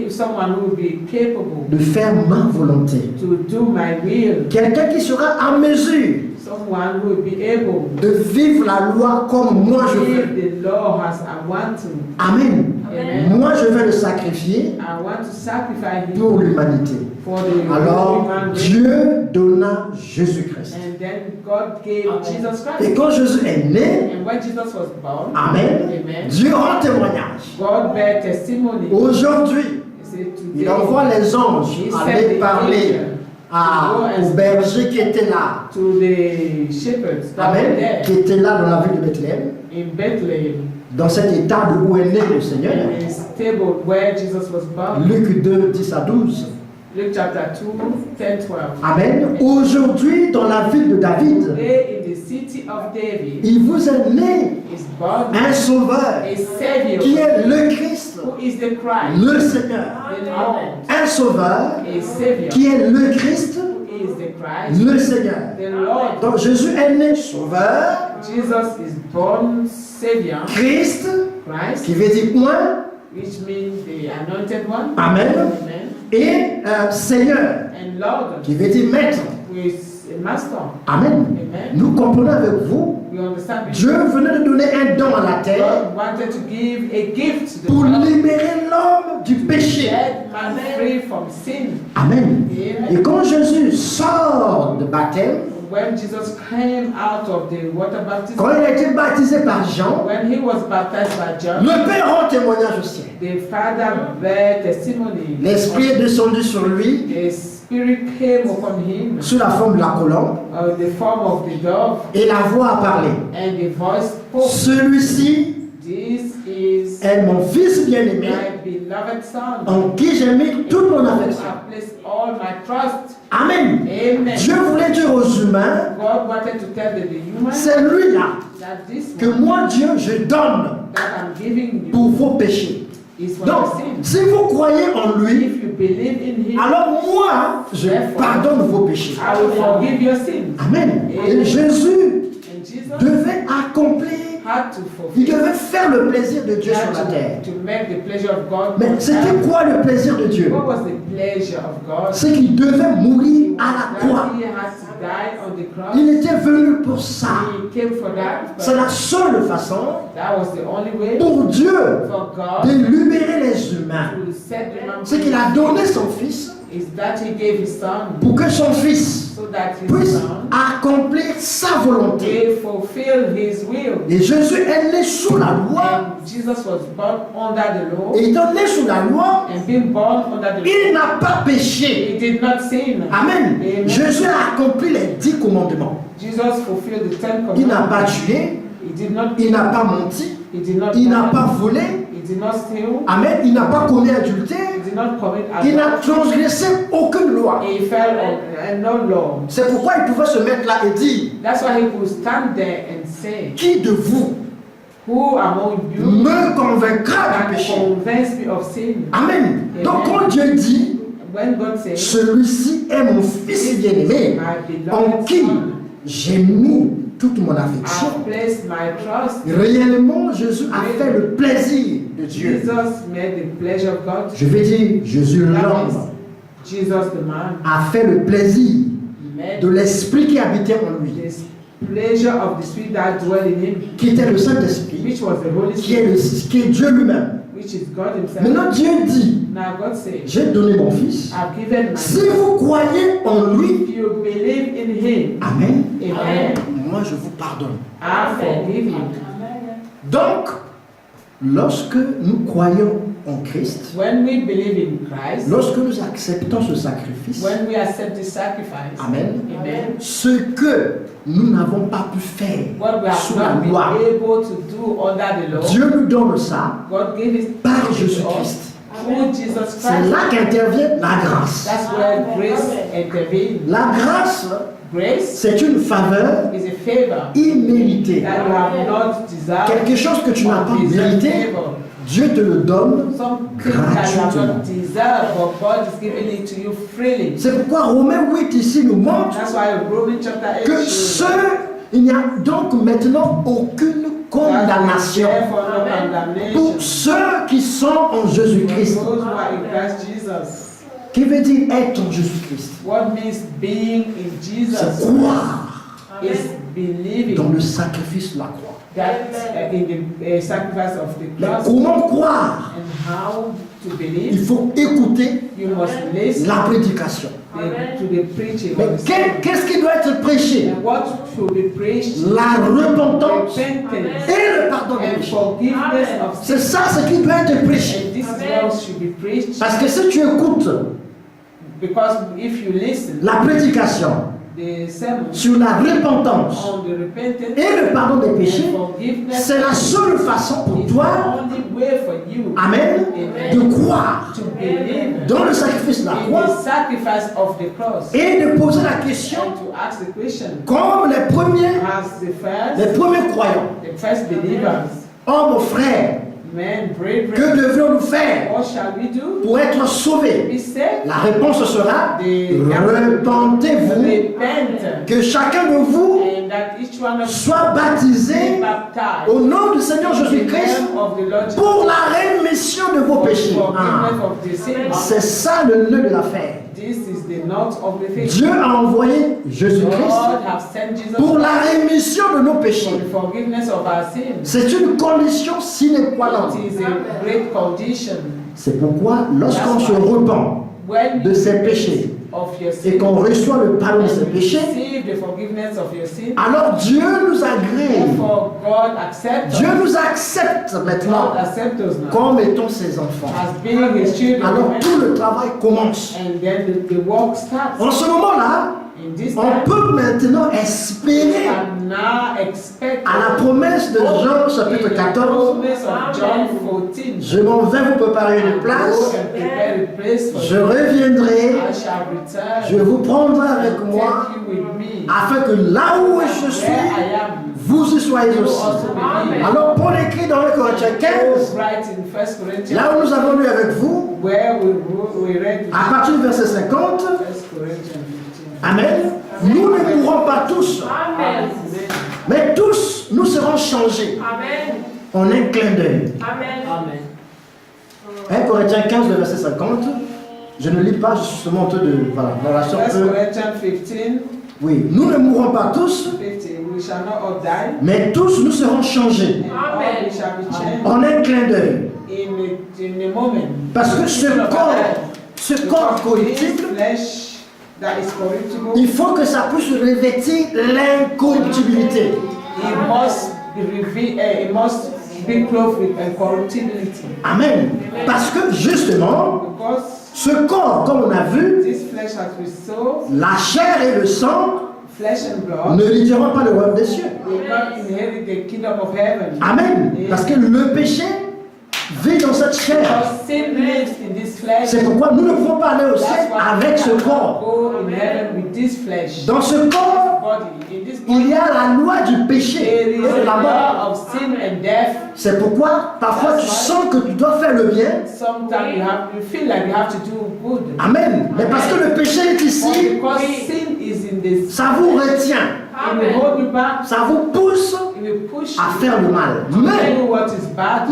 someone who will be capable de faire ma volonté. to do my will, Quelqu'un qui sera en mesure someone who will be able de vivre la loi comme moi je to veux. live the law as I want to. Amen. Amen. Moi je vais le sacrifier I want to sacrifice him pour l'humanité. for the Alors human race. Dieu donna Jésus-Christ. And then God gave Jesus Et Christ. quand Jésus est né, And when Jesus was born, Amen, Amen, Dieu rend témoignage. God bear testimony. Aujourd'hui, He said, il today, envoie les anges He aller sent the parler angel aux bergers qui étaient là. to the shepherds that were Amen, there qui étaient là dans la ville de Bethléem, in Bethlehem, dans cette étable où est né le Seigneur. in his stable where Jesus was born. Luc 2, 10 à 12. Luke chapter 2, 10, 12. Amen. Aujourd'hui, dans la ville de David, Today in the city of David il vous est né is born un sauveur a Savior qui est le Christ, who is the Christ, le Seigneur. the Lord, Un sauveur a Savior qui est le Christ, who is the Christ, le Seigneur. the Lord. Donc Jésus est né sauveur, Jesus is born Savior, Christ, Christ, qui veut dire point, which means the anointed one. Amen, Amen. et Seigneur, And Lord, qui veut dire maître. who is a master. Amen. Amen. Nous comprenons avec vous, We understand Dieu venait de donner un don à la terre God wanted to give a gift to the pour world. libérer l'homme du péché. Set man free from sin. Amen. Amen. Et quand Jésus sort de baptême, When Jesus came out of the water baptism, quand il a été baptisé par Jean, when he was baptized by John, le Père rend témoignage au ciel. the Father bare testimony. L'Esprit est descendu sur lui The Spirit came upon him, sous la forme de la colombe the form of the dove, et la voix a parlé. and the voice spoke. Celui-ci This is est mon fils bien-aimé, my beloved son. en qui j'ai mis toute mon affection. I place all my trust. Amen. Amen. Dieu voulait dire aux humains, God wanted to tell the human c'est lui-là that this que one moi, Dieu, je donne that I'm giving you pour vos péchés. is for Donc, your sin. si vous croyez en lui, If you believe in him, alors moi, je pardonne vos péchés. I will forgive your sins. Amen. Et Amen. Jésus And Jesus devait accomplir, had to il fulfill, devait faire le plaisir de Dieu sur la terre. to make the pleasure of God. Mais on c'était earth. quoi le plaisir de Dieu? What was the pleasure of God? C'est qu'il devait mourir à la That croix. he had to die on the cross. Il était venu pour ça. He came for that. C'est la seule façon That was the only way pour Dieu for de God libérer les humains. to set the man C'est qu'il a donné son fils is that he gave his son pour que son fils so that his puisse son accomplir sa volonté. will fulfill his will. Et Jésus est né sous la loi. And Jesus was born under the law. Et étant né sous la loi, And being born under the il law, n'a pas péché. he did not sin. Amen. Amen. Jésus a accompli les 10 commandements. Jesus fulfilled the 10 Il n'a pas commandments. tué, He did not il n'a pas menti, He did not il n'a lie. pas volé. He did not steal. Amen. Il n'a pas commis He adultère. did not commit Il n'a adultery. transgressé aucune loi. He fell on no law. C'est pourquoi il pouvait se mettre là et dire, That's why he could stand there and say, qui de vous who among you me convaincra du can péché? convince me of sin? Amen. Amen. Donc quand Dieu dit, When God says, celui-ci est mon fils bien-aimé, my en beloved qui son, j'ai mis toute mon affection. I placed my trust. Réellement, Jésus a fait le plaisir de Dieu. Jesus made the pleasure of God. Je vais dire, Jésus That l'homme is, Jesus the man a fait le plaisir made de l'esprit qui habitait en lui, this pleasure of the Spirit that dwelt in him, qui était le Saint-Esprit, which was the Holy qui est Spirit, Dieu lui-même. which is God himself. Maintenant, Dieu dit, Now God says, j'ai donné mon fils. I've given my Si vous croyez en lui, If you believe in him, Amen, amen, moi je vous pardonne. I forgive you. Donc, lorsque nous croyons en Christ, When we believe in Christ, lorsque nous acceptons ce sacrifice, when we accept the sacrifice, Amen, amen, ce que nous n'avons pas pu faire what we have sous la not been loi, able to do under the law, Dieu nous donne ça God gave it par to us Jésus-Christ. through Jesus C'est Christ. là qu'intervient la grâce. That's where grace intervenes. La grâce, Grace c'est une faveur is a favor imméritée. that you have not deserved. Quelque chose que tu n'as pas Undeserved mérité, favor. Dieu te le donne Something that you have gratuitement. not deserved, but God is giving it to you freely. C'est pourquoi Romains 8 ici nous montre That's why Romans chapter 8 que shows il n'y a donc maintenant aucune condamnation therefore no condemnation pour ceux qui sont en for Jésus-Christ. those who are in Christ Jesus. Qui veut dire être en Jésus-Christ? What means being in C'est Jesus croire is dans believing le sacrifice de la croix. that in the sacrifice of the Mais cross. comment croire? And how to Il believe? faut écouter You must listen la prédication. to the preaching. Mais of the Spirit. qu'est-ce qui doit être prêché? And what should be preached? La repentance Repentance et le pardon des and péchés. forgiveness of C'est sin. ça ce qui doit être prêché. And this is what should be preached. Parce que si tu écoutes Because if you listen, la prédication the sermon sur la repentance on the repentance et le pardon des péchés, and forgiveness, c'est la seule façon pour is toi, the only way for you Amen, de croire to believe dans le sacrifice de la in the croix sacrifice of the cross et de poser la question and to ask the question comme les premiers croyants. the first believers, Oh mon frère, men, que brethren, devions-nous faire what shall we do? pour être sauvés? Be saved. La réponse sera repentez-vous, Repent, que chacun de vous and that each one of soit you baptisé be baptized au nom du Seigneur in the Jésus-Christ name of the Lord Jesus pour la rémission de vos for the péchés. Ah, forgiveness of the sins. c'est ça le nœud de l'affaire. This is the knot of the faith. Dieu a envoyé Jésus-Christ God have sent Jesus pour la rémission de nos for péchés. the forgiveness of our sins. C'est une condition sine qua non. It is a great condition. C'est pourquoi lorsqu'on se repent When de you ses repent péchés of your et sin qu'on reçoit le pardon de ses and péchés, receive the forgiveness of your sin, alors Dieu nous agrée. therefore God accepts Dieu us. nous accepte maintenant God accepts us now comme étant ses enfants. as being His children. Alors tout le travail commence. And then the work starts. En ce moment-là, In In this on time, peut maintenant we espérer can now expect à la promesse de Jean chapitre in the 14. promise of John 14. Je m'en vais vous préparer une Go place. and prepare a place for Je you. reviendrai. I shall return. Je vous prendrai avec moi Take you with me. afin que là où je suis, Where I am, vous y soyez you aussi. also be. Alors Paul écrit dans 1 Corinthiens 15, Right in 1 Corinthians, là où nous avons lu avec vous, where we read à partir du verset 50, 1 Corinthians 15. Amen, nous ne mourrons pas tous, Amen. mais tous nous serons changés Amen. en un clin d'œil. Amen. 1 Corinthiens 15, le verset 50, je ne lis pas, je suis seulement en train de, voilà, dans la sorte 1 que, Corinthians 15, oui, nous ne mourrons pas tous, 50, we shall not all die, mais tous nous serons changés and all we shall be changed en un clin d'œil. in a moment. Parce que ce corps corruptible, This flesh that is corruptible, il faut que ça puisse revêtir l'incorruptibilité. it must be clothed with incorruptibility. Amen. Parce que justement, Because ce corps, comme on a vu, this flesh as we saw, la chair et le sang flesh and blood, ne l'iront pas le royaume des cieux. will not inherit the kingdom of heaven. Amen. Parce que le péché vit dans cette chair. Because sin lives in this flesh. C'est pourquoi nous ne pouvons pas aller au ciel That's why avec we ce cannot corps. go in heaven with this flesh. Dans ce corps, Body. In this il y a la loi du péché there et is de a la mort. law of sin and death. C'est pourquoi parfois tu sens que tu dois faire le bien. Sometimes you feel like you have to do good. Amen. Mais parce que le péché est But ici, because sin is in this, ça vous retient. it will hold you back. Ça vous pousse It will push à you faire le mal. to Mais, do what is bad.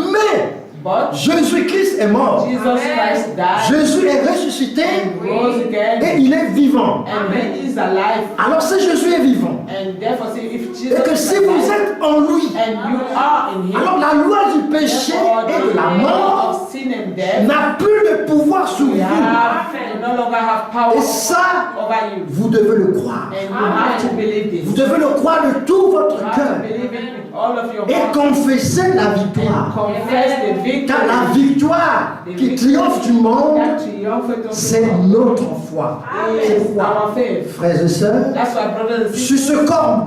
But Jésus-Christ est mort. Jesus Christ died Jésus est ressuscité and rose et again, il est vivant. and he is alive. Alors si Jésus est vivant And therefore, say, if et Jesus que is si vous alive êtes en lui, and you are in him, alors la loi du péché therefore et de the la law mort of sin and death, n'a plus de pouvoir sur you vous. no longer have power Et ça, over you. vous devez le croire. And you have to believe this. Vous devez le croire de tout votre You have cœur to believe it with all of your et heart confesser la and victoire. confess the victory. Car la victoire qui triomphe du monde, That triumph of c'est notre foi. C'est is pourquoi, our faith. frères et sœurs, That's why, brothers and sur sisters, ce corps,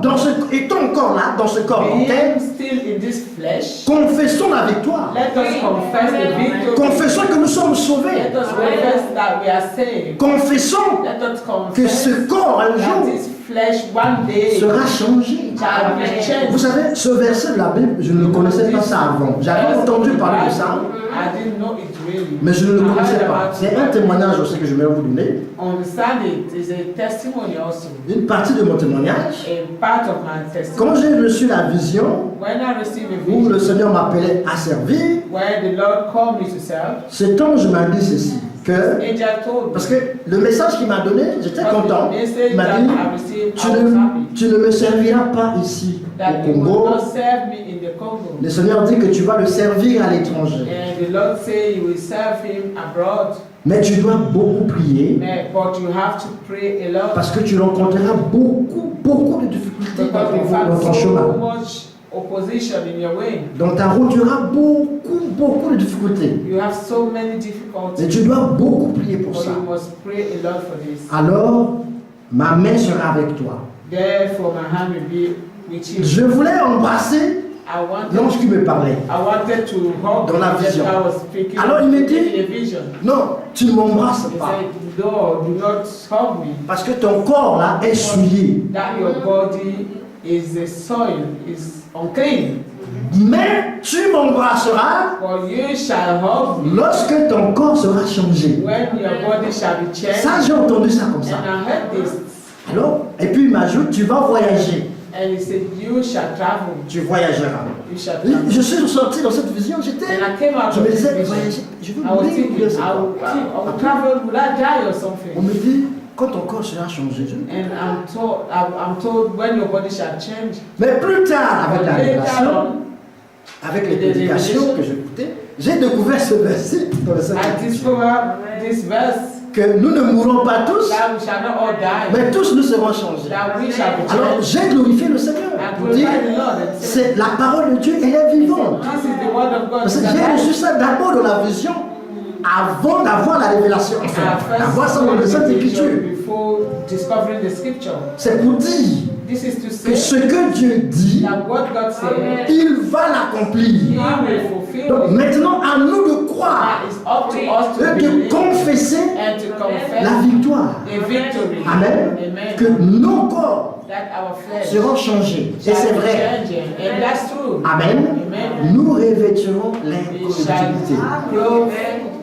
étant encore là, dans ce corps mortel, being still in this flesh, confessons la victoire. let us confess the victory. Confessons que nous sommes sauvés. Let us confess that we are saved. Confessons Let us que confess ce corps, un that jour, this flesh one day sera changé. shall be changed. Vous savez, ce verset de la Bible, je ne connaissais pas ça avant. J'avais entendu parler de ça, I didn't know it really. mais je ne le I heard connaissais pas. about C'est it. un témoignage aussi que je vais vous donner. Understand it is a testimony also. Une partie de mon témoignage. A part of my Quand testimony. j'ai reçu la vision, When I received a où le vision Seigneur m'appelait à servir, where the Lord called me to serve, cet ange m'a dit ceci, que, angel told me. parce que le message qu'il m'a donné, j'étais content. The message Il m'a that dit, I received, I was happy. tu ne me serviras pas ici That au you will Congo. not serve me in the Congo. Le Seigneur dit que tu vas le servir à l'étranger. And the Lord say you will serve him abroad. Mais tu dois beaucoup prier But you have to pray a lot. parce que tu rencontreras beaucoup de difficultés Because you dans have ton so chemin. much opposition in your way. Dans ta route, tu auras beaucoup de difficultés. You have so many Mais difficulties. tu dois beaucoup prier pour But ça. you must pray a lot for this. Alors, ma main sera avec toi. Therefore, my hand will be with you. Je voulais embrasser l'ange qui me parlait. I wanted to hug Dans la him vision. that I was speaking Alors, il me dit, in a vision. non, tu ne m'embrasses He pas. said, no, do not hug me. Parce que ton corps là est souillé. That your body is a soil, is unclean. Mais tu m'embrasseras For you shall hug me lorsque ton corps sera changé. when your body shall be changed. Ça, j'ai entendu ça comme ça. And I heard this. Alors, et puis il m'ajoute, tu vas voyager. And he said, you shall travel. Tu voyageras. You shall Et travel. je suis sorti dans cette vision, And j'étais. I came out Je of me this disais, vision. voyager, je veux I was mourir. thinking, I will travel, will I die or On something? me dit, quand ton corps sera changé. And I'm told when your body shall change. Mais plus tard, avec But la later révélation, on, avec les prédications que j'écoutais, j'ai découvert ce verset dans le I Saint-Écriture. discovered this verse Que nous ne mourrons pas tous, that we shall not all die, mais tous nous serons changés. that we shall be Alors changed. j'ai glorifié le Seigneur. I Pour dire, glorify the Lord and say, c'est la parole de Dieu, elle est vivante. this is the word of God. Parce que It's j'ai alive. reçu ça d'abord dans la vision. avant d'avoir la révélation, enfin, d'avoir ça dans les Saintes Écritures. Before discovering the scripture. C'est pour dire This is to que say ce que Dieu dit, that what God said, il va l'accomplir. He will fulfill Donc it. maintenant, à nous de croire That is up to us to et de believe confesser and to confess la victoire. a victory. Amen. Amen. Que nos corps That our flesh seront changés. Et shall c'est be vrai. changing. And that's true. Amen. Amen. Nous revêtirons We shall l'incorruptibilité.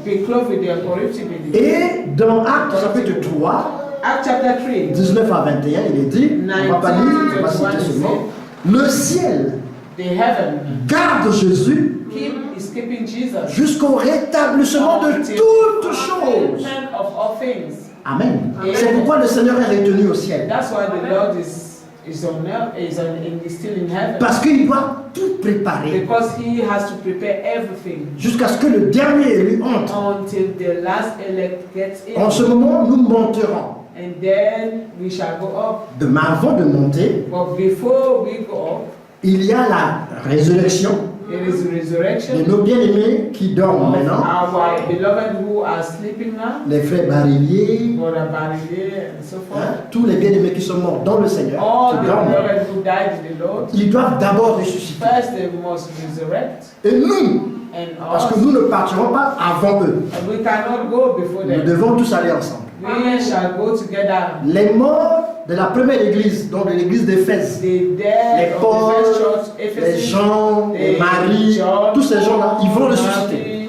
be clothed with the incorruptibility. Et dans Actes chapitre 3, Acts chapter 3, 19 à 21, il est dit, on va pas lire, on va citer seulement, le ciel the heaven, garde Jésus is keeping Jesus jusqu'au rétablissement de toutes choses. of all things. Amen. C'est pourquoi le Seigneur est retenu au ciel. That's why the Lord is on earth, is still in heaven. Parce qu'il doit tout préparer Because He has to prepare everything jusqu'à ce que le dernier élu entre. until the last elect gets in. En ce moment, nous monterons. And then we shall go up. Mais avant de monter, But before we go up, il y a la résurrection there is resurrection de nos bien-aimés qui dorment of maintenant. our beloved who are sleeping now, Les frères Barillier, Brother Barrier and so forth. tous les bien-aimés qui sont morts dans le Seigneur, All qui the dorment, beloved who died in the Lord, ils doivent d'abord ressusciter. first they must resurrect, Et nous, and parce que us, nous ne partirons pas avant eux, and we cannot go before nous them. devons tous aller ensemble. We shall go together. Les morts de la première église, donc de l'église d'Éphèse, The les dead of Paul, the first church, les Ephesus, Jean, les the Marie, John, tous ces gens-là, ils vont ressusciter. Mary,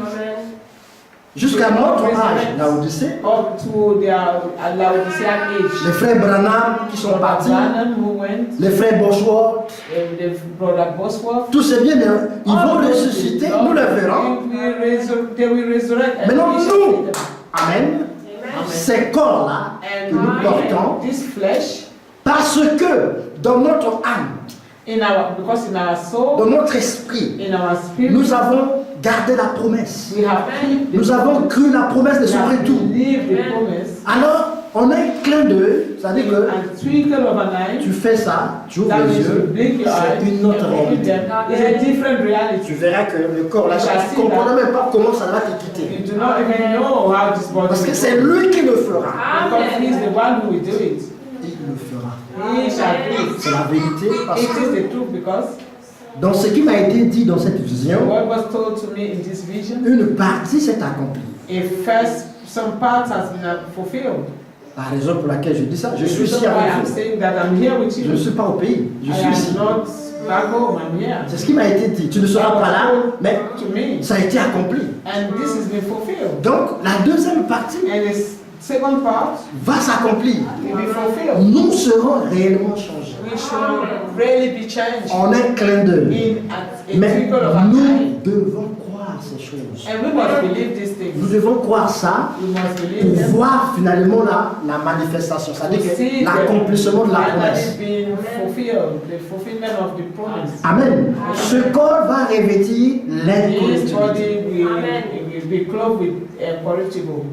Jusqu'à notre âge, la Odyssée, up to their Laodicean les age. frères Branham qui sont partis, Branham who went, les frères Bosworth, the brother Bosworth, tous ces bien-aimés, ils all vont those ressusciter, people, nous les verrons. they will resurrect. And Maintenant, we shall nous, see them. Amen, ces corps-là que nous portons, This flesh, parce que dans notre âme, because in our soul, dans notre esprit, in our spirit, nous avons gardé la promesse. we have kept the Nous avons cru la promesse de we son have retour. believed the promise. Alors, on a un clin d'œil, c'est-à-dire que And twinkle of an eye, tu fais ça, tu ouvres that les means you yeux, blink your eyes c'est une autre and open réalité. them. It's a different Tu reality. verras que le corps là, tu ne comprends même pas comment ça va te quitter. You do not even know how this body Parce que will c'est go. lui qui le fera. Because he is the one who will do it. Il le fera. He shall do C'est it. la vérité parce It que is the truth because dans ce qui m'a été dit dans cette vision, what was told to me in this vision, une partie s'est accomplie. some parts has been fulfilled. La raison pour laquelle je dis ça, je The suis ici reason why I'm avec vous. saying that I'm here with Je ne you. suis pas au pays, je I suis ici. am not back home, I'm here. C'est ce qui m'a été dit. Tu ne seras pas là, mais To me. ça a été accompli. And this has been fulfilled. Donc, la deuxième partie And the second part va s'accomplir. will be fulfilled. Nous serons réellement changés. We should really be changed En un clin d'œil. in a Mais twinkle of an eye. nous devons croire ces choses. And we must believe these Nous things. devons croire ça We must pour believe them. voir finalement la manifestation, To c'est-à-dire see que l'accomplissement de la finally promesse. being fulfilled, the fulfillment of the promise. Amen. Ce corps va revêtir This l'incorruptibilité. body will be clothed with incorruptible.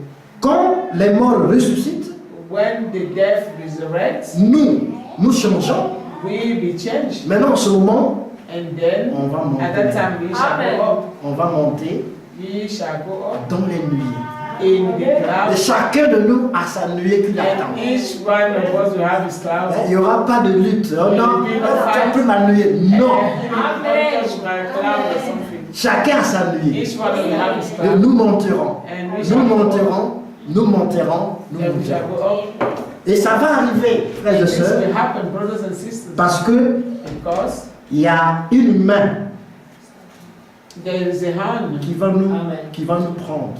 Quand les morts ressuscitent, When the death resurrects, nous changeons. we be changed. Maintenant, en ce moment, And then, on va monter. at that time, we shall go up. On va monter We shall go up dans les nuées. in the Et clouds. chacun de nous a sa nuée qui l'attend. And each one of us will have his clouds. Il n'y aura pas de lutte. Oh non, tu as pris ma nuée. Non. Touch my cloud or something. Chacun a sa nuée. Each one will have his Et cloud. nous monterons. And we Nous shall go up. monterons. Nous monterons. Nous And we shall monterons. go up. Et ça va arriver, frères et This sœurs, will happen, brothers and sisters, parce que because il y a une main there is a hand qui va nous prendre.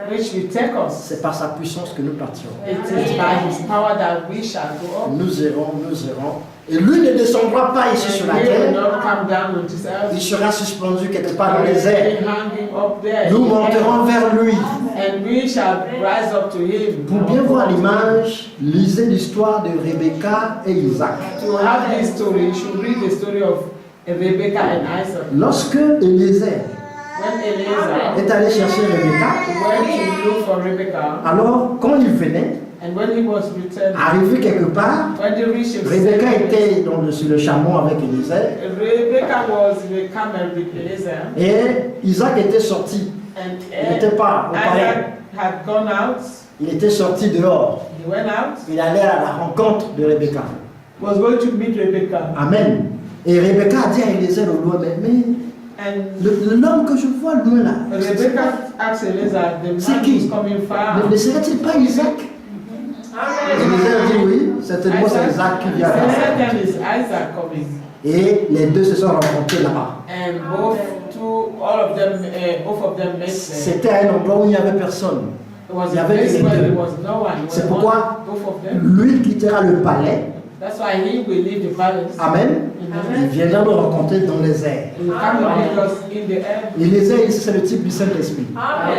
which will take us. C'est par sa puissance que nous partirons. It is by his power that we shall go up. Nous irons, nous irons. Et lui ne descendra pas ici sur la And he will terre. not come down on this earth. Il sera suspendu quelque part dans He will les airs. be hanging up there. Nous monterons vers lui. And we shall rise up to him. Pour bien voir l'image, lisez l'histoire de Rebecca et Isaac. To have this story, you should read the story of Rebecca and Isaac. Lorsque Élézer When Eliezer est allé chercher Rebecca, went to look for Rebecca, alors quand il venait, and when he was returned, arrivé quelque part, when they reached a Rebecca certain place, était sur le chameau avec Élézer Rebecca was in a camel with Eliezer, et Isaac était sorti And Il n'était pas au palais. Isaac had gone out. Il était sorti dehors. He went out. Il allait à la rencontre de Rebecca. Was going to meet Rebecca. Amen. Et Rebecca a dit à Eliezer au loin, mais And l'homme que je vois loin là, Rebecca asked Eliezer, the C'est man qui? who's coming far. ne serait-il pas Isaac? Eliezer dit oui, certainement c'est Isaac qui vient là. Then is Isaac coming. Et les deux se sont rencontrés là-bas. And both of them met there. C'était à un endroit où il n'y avait personne. It was Il y a avait place que les where deux. there was no one. It was C'est pourquoi only both of them. lui quittera le palais. That's why he will leave the palace. Amen. Il viendra nous rencontrer dans les airs. He will come and meet us in the air. Et les airs ici, c'est le type du Saint-Esprit.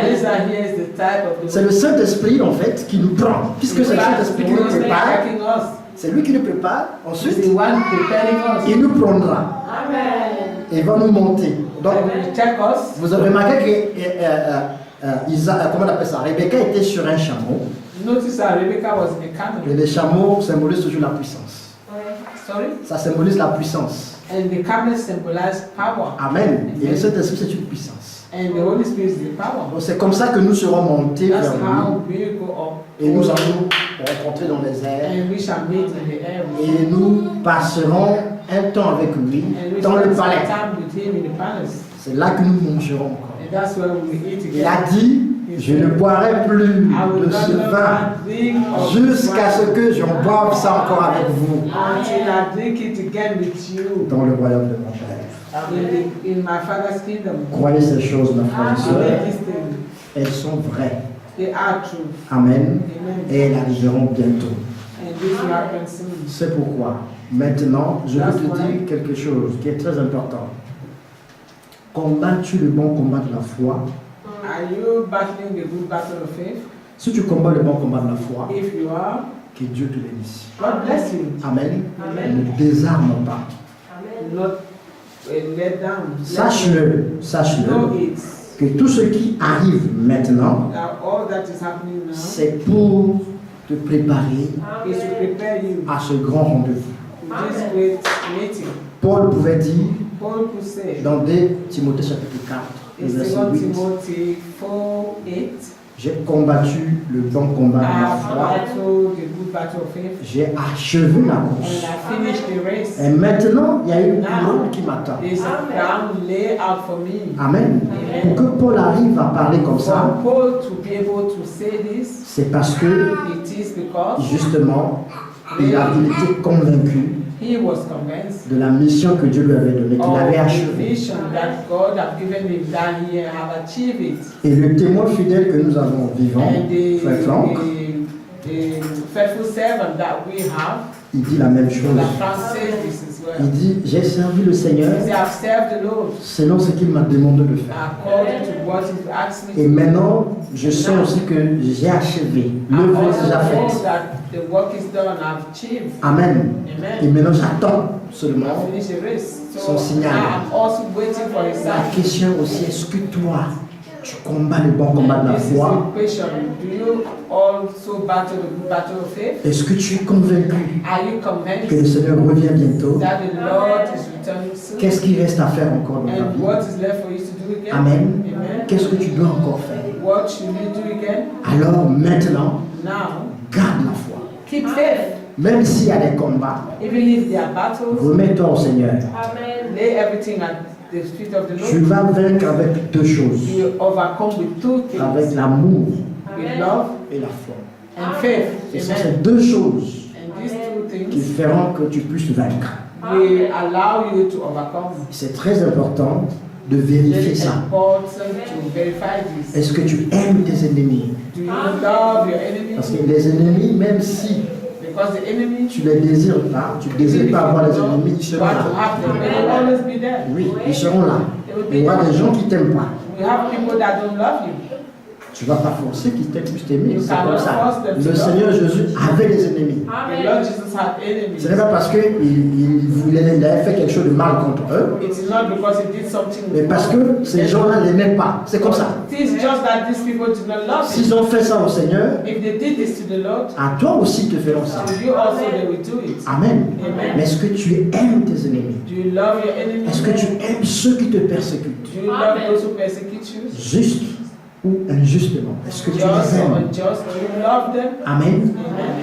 Eliezer here is the type of the C'est le Saint-Esprit en fait qui nous prend. Puisque c'est le Saint-Esprit qui nous prépare, taking us. c'est lui qui nous prépare. He's Ensuite, the one preparing us. il nous prendra et va nous monter. Donc, And he will check us. vous avez remarqué que comment on appelle ça? Rebecca était sur un chameau. Notice that Rebecca was in a Et camel. les chameaux symbolisent toujours la puissance. Sorry? Ça symbolise la puissance. And the camel symbolized power. Amen. Et le Saint-Esprit, c'est une puissance. And the Holy Spirit is the power. Donc, c'est comme ça que nous serons montés That's vers lui. how we go up. Et nous allons nous rencontrer dans les airs. And we shall meet in the air. Et nous passerons un temps avec lui And we dans le spend some palais. time with him in the palace. C'est là que nous mangerons encore. And that's where we eat Il a together. dit, je ne boirai plus I will de ce not vin drink of jusqu'à ce wine que j'en boive ça encore avec vous until I drink it again with you dans le royaume de mon Père. in my Father's kingdom. Croyez ces choses, mes frères et Believe sœurs. these things. Elles sont vraies. They are true. Amen. Amen. Et elles arriveront bientôt. And this will happen soon. C'est pourquoi, maintenant, je veux te dire quelque chose qui est très important. Combats-tu le bon combat de la foi? Are you battling the good battle of faith? Si tu combats le bon combat de la foi, If you are, que Dieu te bénisse. God bless you. Amen. Amen. Ne désarme pas. Not let down. Sache-le, sache-le, Know it. que tout ce qui arrive maintenant, That all that is happening now c'est pour te préparer is to prepare you à ce grand rendez-vous. for this great meeting. Paul pouvait dire Paul could say dans 2 Timothée chapitre 4, in verset 2 8, Timothy 4:8, j'ai combattu le bon combat de I la have foi, battled the good battle of faith j'ai achevé la and course. I finished the race. Et maintenant, il y a une couronne qui m'attend. There is a crown laid out for me. Amen. Pour que Paul arrive à parler comme ça, For Paul to be able to say this, c'est parce que, it is because justement, il était convaincu he was convinced de la mission que Dieu lui avait donnée, qu'il of avait the achevée. vision that God had given him, that he have achieved it. Et le témoin fidèle que nous avons vivant, And Frère Franck, the faithful servant that we have, il dit la même chose. that Frank says this as Il well. dit, j'ai servi le Seigneur They have served the Lord selon ce qu'il m'a demandé de faire. according to what he asked me Et to do. maintenant, je sens aussi que j'ai achevé. I L'œuvre est also déjà know faite. that the work is done, I've achieved. Amen. Et Amen. maintenant, j'attends I seulement. finished the race. Son So signal. I'm also waiting for his La sign. question aussi, est-ce que toi, tu combats le bon combat de la This is foi? the question. Do you also battle the good battle of faith? Est-ce que tu es convaincu Are you que le convinced Seigneur revient bientôt? that the Lord is returning soon? Qu'est-ce qu'il reste à faire encore dans ta And vie? what is left for you to do again? Amen. Amen. Qu'est-ce que tu dois encore faire? What should you do again? Alors maintenant, Now, garde la foi. keep faith. Même s'il y a des combats, Even if there are battles, remets-toi au Seigneur. lay everything at the feet of the Tu Lord. vas vaincre avec deux choses. You overcome with two Avec things, l'amour with love et la foi. and faith. Et ce sont Amen. ces deux choses And these two qui things feront que tu puisses vaincre. will allow you to overcome. C'est très important de It's vérifier ça. important to verify this. Est-ce que tu aimes tes ennemis? Do you love your enemy? Parce que les ennemis, même si Because the enemy, tu ne les désires pas, tu ne désires pas avoir les ennemis, ils seront want to là. have them, they will always be there. Oui, ils seront là. They will Il y be aura there. des gens qui ne t'aiment pas. We have people that don't love you. Tu ne vas pas forcer qu'ils t'aiment plus t'aimer. You C'est comme cannot ça. force them to Le love Seigneur you. Jésus avait des ennemis. The Lord Jesus had enemies. Ce n'est pas parce qu'il avait fait quelque chose de mal contre eux, It is not because he did something mais parce que ces gens-là ne l'aimaient pas. C'est comme ça. It is just that these people did not love him. S'ils ont fait ça au Seigneur, If they did this to the Lord, à toi aussi ils te feront ça. to you also they will do it. Amen. Amen. Mais est-ce que tu aimes tes ennemis? Do you love your enemies? Est-ce que tu aimes ceux qui te persécutent? Do you love those who persecute you? Juste ou injustement? Est-ce que tu Just les or aimes? unjust, do you love them? Amen.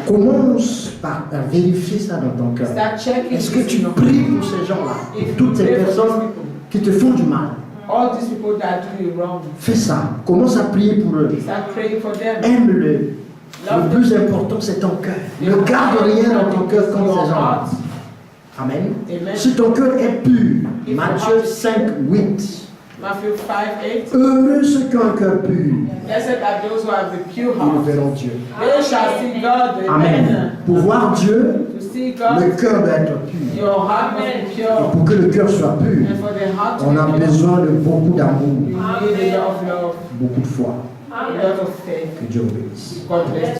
Commence par vérifier ça dans ton cœur. Start checking. Est-ce que this tu in your pries heart. pour ces gens-là, If pour toutes ces you pray for these personnes people, qui te font du mal? all these people that do you wrong, Fais ça. Commence à prier pour eux. start praying for them. Aime-le. Le plus important, c'est ton cœur. Ne garde rien dans ton cœur contre ces gens-là. Amen. Amen. Si ton cœur est pur, Matthieu 5, 8. Matthew 5:8. Heureux ceux qui ont un cœur pur, Blessed are those who have the pure ils heart. verront Dieu. They shall see God. Amen. Pour voir Dieu, To see le God, cœur doit être pur. your heart must be Et pure. pour que le cœur soit pur, And for the heart to on a be pure, besoin de beaucoup d'amour, you need a lot of love, beaucoup de foi. a lot of faith. Que Dieu obéisse. God bless you.